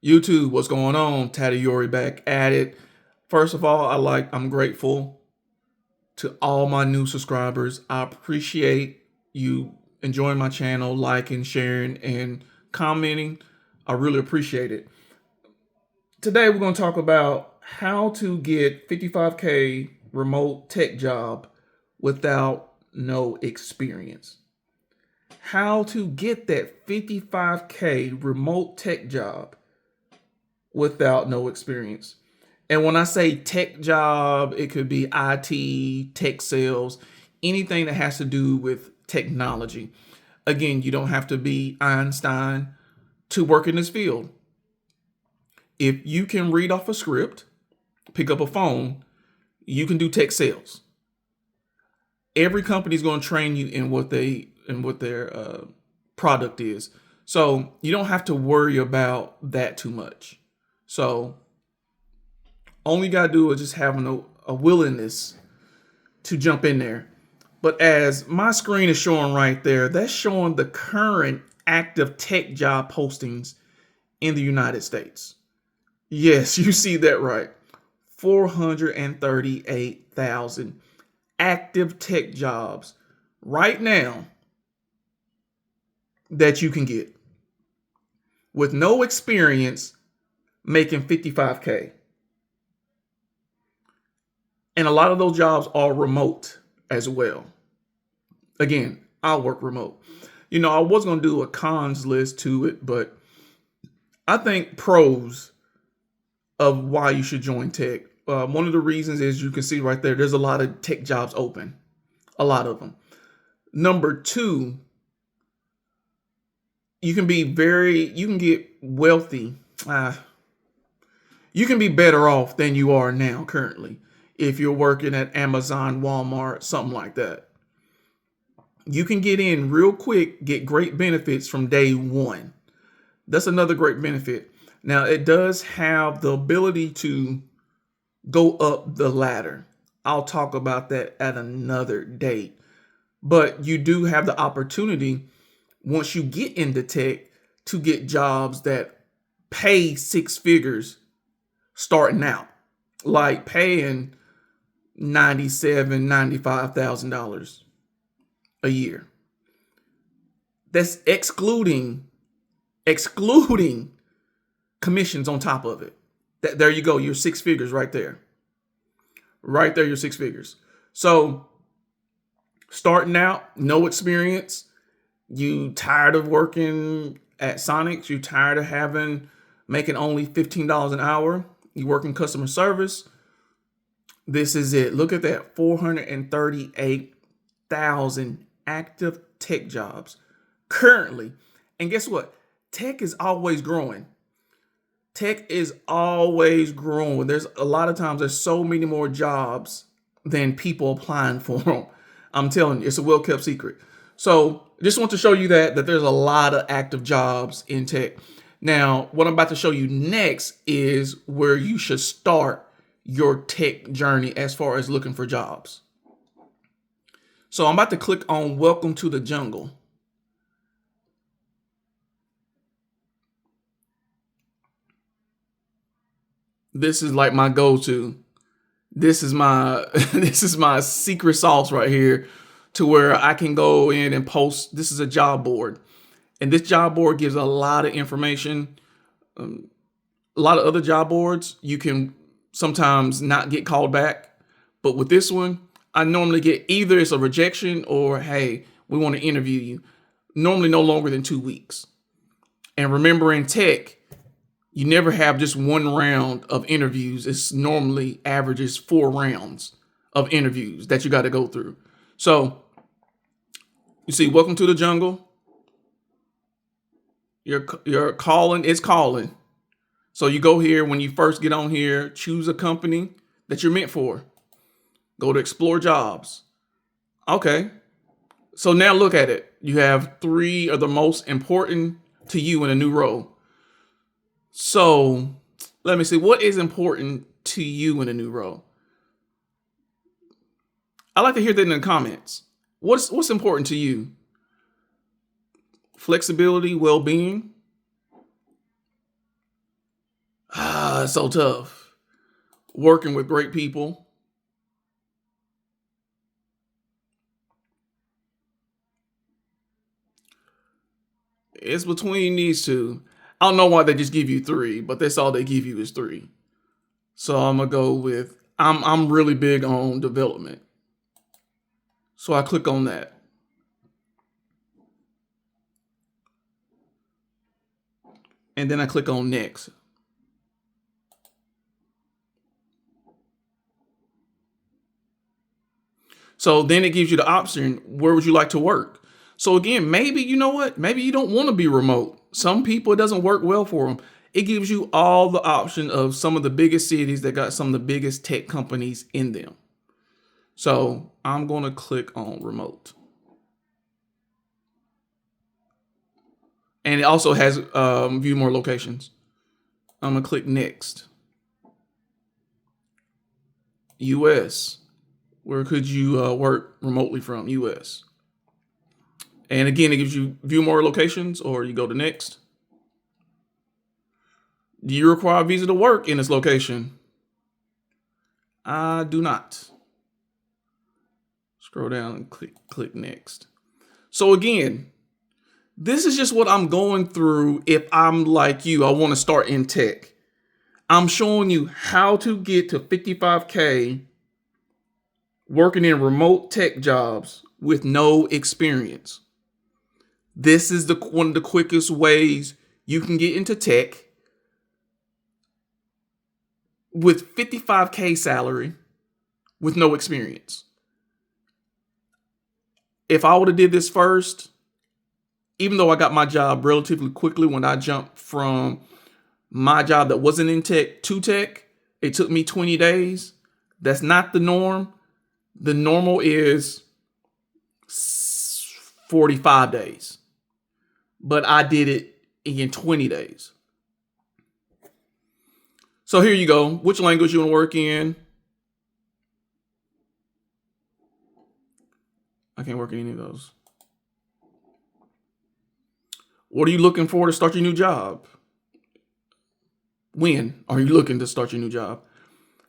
YouTube, what's going on? Tadayori back at it. First of all, I'm grateful to all my new subscribers. I appreciate you enjoying my channel, liking, sharing, and commenting. I really appreciate it. Today we're going to talk about how to get 55K remote tech job without no experience. How to get that 55K remote tech job without no experience. And when I say tech job, it could be IT, tech sales, anything that has to do with technology. Again, you don't have to be Einstein to work in this field. If you can read off a script, pick up a phone, you can do tech sales. Every company is going to train you in what their product is. So you don't have to worry about that too much. So all you gotta do is just having a willingness to jump in there. But as my screen is showing right there, that's showing the current active tech job postings in the United States. Yes, you see that right. 438,000 active tech jobs right now that you can get with no experience making 55K. And a lot of those jobs are remote as well. Again, I'll work remote. I was going to do a cons list to it, but I think pros of why you should join tech. One of the reasons is you can see right there, there's a lot of tech jobs open, a lot of them. Number two, you can get wealthy. You can be better off than you are now currently if you're working at Amazon, Walmart, something like that. You can get in real quick, get great benefits from day one. That's another great benefit. Now, it does have the ability to go up the ladder. I'll talk about that at another date. But you do have the opportunity, once you get into tech, to get jobs that pay six figures starting out, like paying $97,000, $95,000 a year. That's excluding commissions on top of it. There you go, your six figures right there. Right there, your six figures. So starting out, no experience, you tired of working at Sonics, you tired of making only $15 an hour, you work in customer service, this is it. Look at that, 438,000 active tech jobs currently. And guess what? Tech is always growing. Tech is always growing. There's a lot of times there's so many more jobs than people applying for them. I'm telling you, it's a well-kept secret. So just want to show you that there's a lot of active jobs in tech. Now, what I'm about to show you next is where you should start your tech journey as far as looking for jobs. So I'm about to click on Welcome to the Jungle. This is like my go-to. This is my this is my secret sauce right here, to where I can go in and post. This is a job board, and this job board gives a lot of information. A lot of other job boards, you can sometimes not get called back, but with this one, I normally get either it's a rejection or, hey, we want to interview you. Normally no longer than 2 weeks. And remember, in tech, you never have just one round of interviews. It's normally averages 4 rounds of interviews that you got to go through. So you see, welcome to the jungle. You're calling, it's calling. So you go here, when you first get on here, choose a company that you're meant for. Go to explore jobs. Okay. So now look at it. You have 3 of the most important to you in a new role. So let me see, what is important to you in a new role? I'd like to hear that in the comments. What's important to you? Flexibility, well-being, it's so tough. Working with great people. It's between these two. I don't know why they just give you 3, but that's all they give you is 3. So I'm gonna go with I'm really big on development. So I click on that. And then I click on next. So then it gives you the option, where would you like to work? So again, maybe, you know what? Maybe you don't want to be remote. Some people, it doesn't work well for them. It gives you all the option of some of the biggest cities that got some of the biggest tech companies in them. So I'm going to click on remote. And it also has view more locations. I'm going to click next. US. Where could you work remotely from? US. And again, it gives you view more locations, or you go to next. Do you require a visa to work in this location? I do not. Scroll down and click next. So again, this is just what I'm going through if I'm like you, I want to start in tech. I'm showing you how to get to 55K working in remote tech jobs with no experience. This is one of the quickest ways you can get into tech with 55K salary with no experience. If I would have did this first, even though I got my job relatively quickly when I jumped from my job that wasn't in tech to tech, it took me 20 days. That's not the norm. The normal is 45 days. But I did it in 20 days. So here you go. Which language you want to work in? I can't work in any of those. What are you looking for to start your new job? When are you looking to start your new job?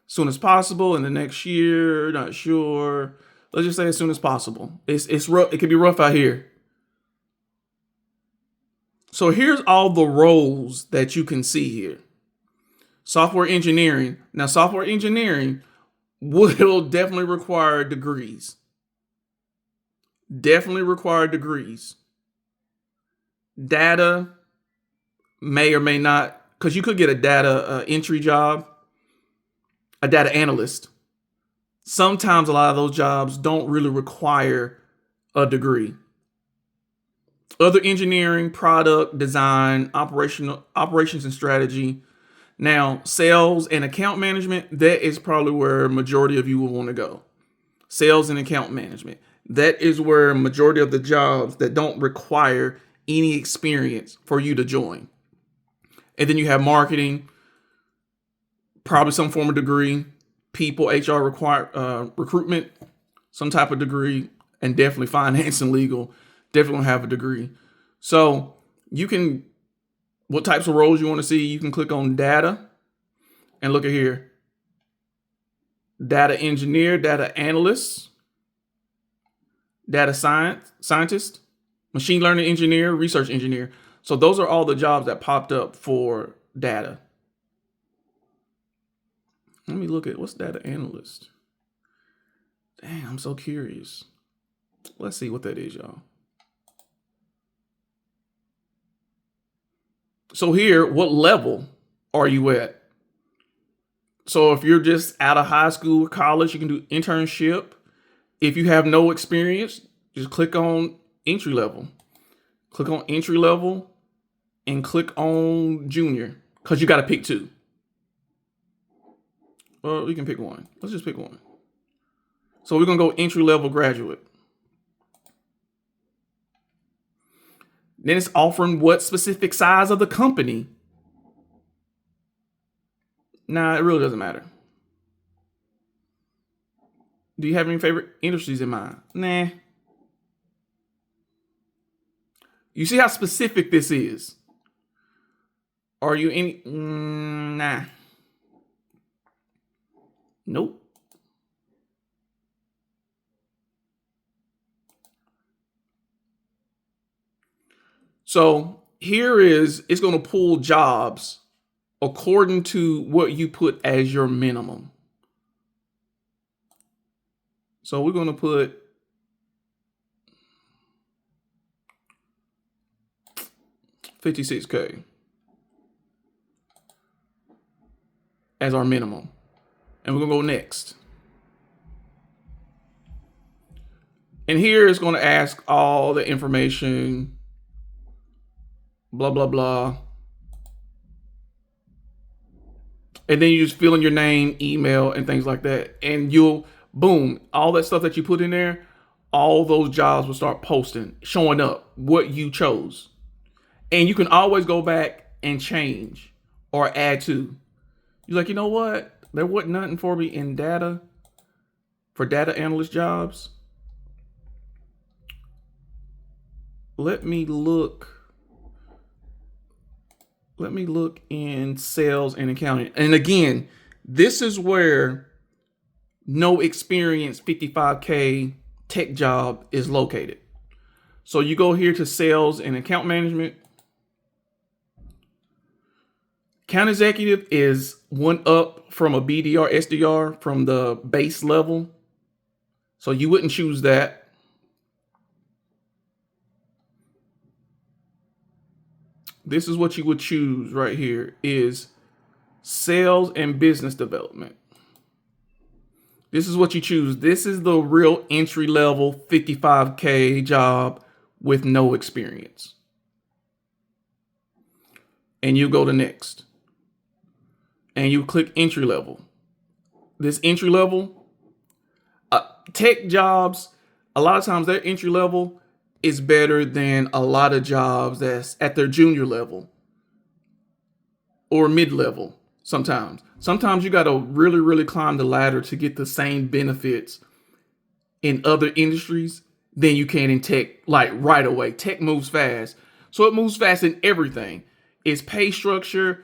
As soon as possible, in the next year, not sure. Let's just say as soon as possible. It's rough. It can be rough out here. So here's all the roles that you can see here. Software engineering. Now, software engineering will definitely require degrees. Definitely require degrees. Data may or may not, because you could get a data entry job, a data analyst. Sometimes a lot of those jobs don't really require a degree. Other engineering, product design, operations and strategy. Now, sales and account management, that is probably where a majority of you will want to go. Sales and account management. That is where a majority of the jobs that don't require any experience for you to join. And then you have marketing, probably some form of degree, people, HR, recruitment, some type of degree, and definitely finance and legal, definitely have a degree. So you can, what types of roles you want to see, you can click on data and look at here. Data engineer, data analyst, data scientist, machine learning engineer, research engineer. So those are all the jobs that popped up for data. Let me look at what's data analyst. Dang, I'm so curious. Let's see what that is, y'all. So here, what level are you at? So if you're just out of high school or college, you can do internship. If you have no experience, just click on entry level. Click on entry level and click on junior, because you got to pick 2. Well, we can pick one. Let's just pick one. So we're going to go entry level graduate. Then it's offering what specific size of the company. Nah, it really doesn't matter. Do you have any favorite industries in mind? Nah. You see how specific this is? Are you any? Nah. Nope. So it's going to pull jobs according to what you put as your minimum. So we're going to put $56K as our minimum. And we're going to go next. And here it's going to ask all the information, blah, blah, blah. And then you just fill in your name, email, and things like that. And you'll, boom, all that stuff that you put in there, all those jobs will start posting, showing up what you chose. And you can always go back and change or add to. You're like, you know what? There wasn't nothing for me in for data analyst jobs. Let me look in sales and accounting. And again, this is where no experience 55K tech job is located. So you go here to sales and account management. Account executive is one up from a BDR, SDR from the base level. So you wouldn't choose that. This is what you would choose right here is sales and business development. This is what you choose. This is the real entry level 55K job with no experience. And you go to next. And you click entry level. This entry level, tech jobs, a lot of times their entry level is better than a lot of jobs that's at their junior level or mid level sometimes. Sometimes you got to really, really climb the ladder to get the same benefits in other industries than you can in tech, like right away. Tech moves fast. So it moves fast in everything. Its pay structure,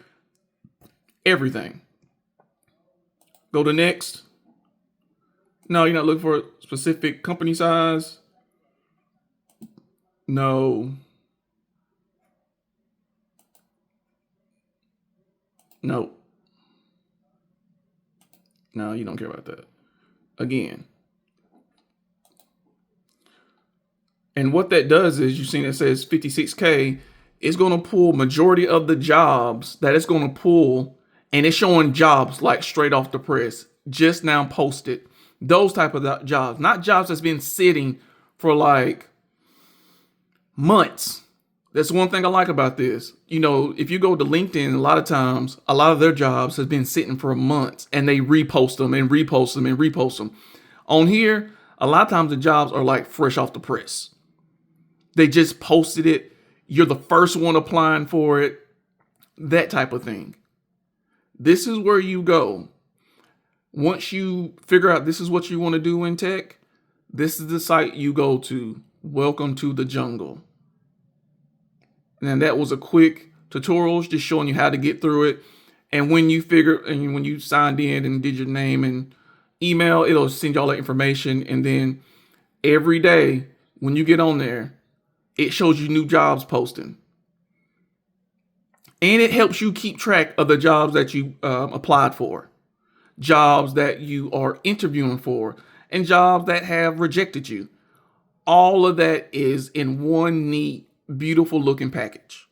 everything. Go to next. No, you're not looking for a specific company size. No. No. No, you don't care about that. Again. And what that does is you've seen it says 56K. It's going to pull majority of the jobs that it's going to pull. And it's showing jobs like straight off the press, just now posted. Those type of jobs, not jobs that's been sitting for like months. That's one thing I like about this. You know, if you go to LinkedIn, a lot of times, a lot of their jobs has been sitting for months and they repost them and repost them and repost them. On here, a lot of times the jobs are like fresh off the press. They just posted it. You're the first one applying for it. That type of thing. This is where you go. Once you figure out this is what you want to do in tech, this is the site you go to. Welcome to the jungle. And that was a quick tutorial just showing you how to get through it. And when you when you signed in and did your name and email, it'll send you all that information. And then every day when you get on there, it shows you new jobs posting. And it helps you keep track of the jobs that you applied for, jobs that you are interviewing for, and jobs that have rejected you. All of that is in one neat, beautiful looking package.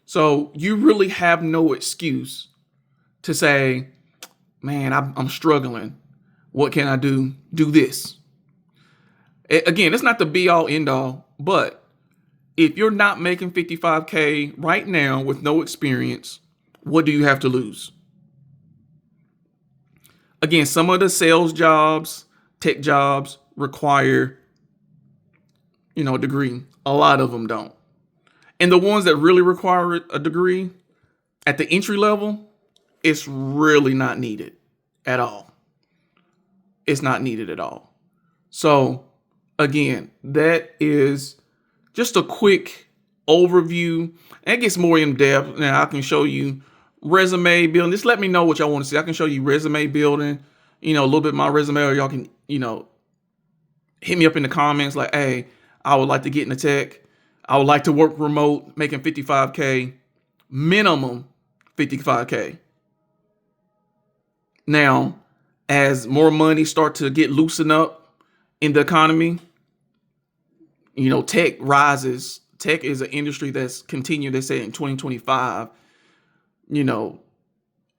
So you really have no excuse to say, man, I'm struggling. What can I do? Do this. Again, it's not the be all end all, but if you're not making 55K right now with no experience, what do you have to lose? Again, some of the sales jobs, tech jobs require, a degree. A lot of them don't. And the ones that really require a degree at the entry level, it's really not needed at all. It's not needed at all. So again, that is just a quick overview. And it gets more in depth. Now I can show you resume building. Just let me know what y'all want to see. I can show you resume building, a little bit of my resume, or y'all can, hit me up in the comments like, hey, I would like to get into tech. I would like to work remote, making 55K, minimum 55K. Now, as more money start to get loosened up in the economy, tech rises. Tech is an industry that's continued. They say in 2025,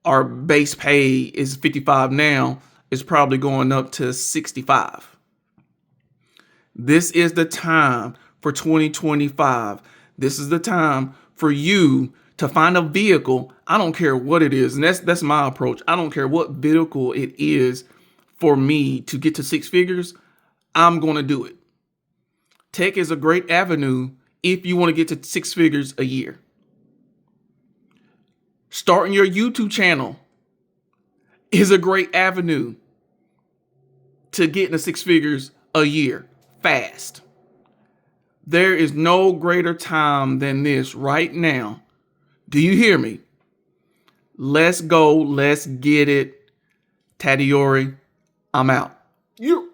our base pay is 55 now. It's probably going up to 65. This is the time for 2025. This is the time for you to find a vehicle. I don't care what it is. And that's my approach. I don't care what vehicle it is for me to get to six figures. I'm going to do it. Tech is a great avenue if you want to get to six figures a year. Starting your YouTube channel is a great avenue to get into six figures a year fast. There is no greater time than this right now. Do you hear me? Let's go. Let's get it. Tadiori, I'm out. You.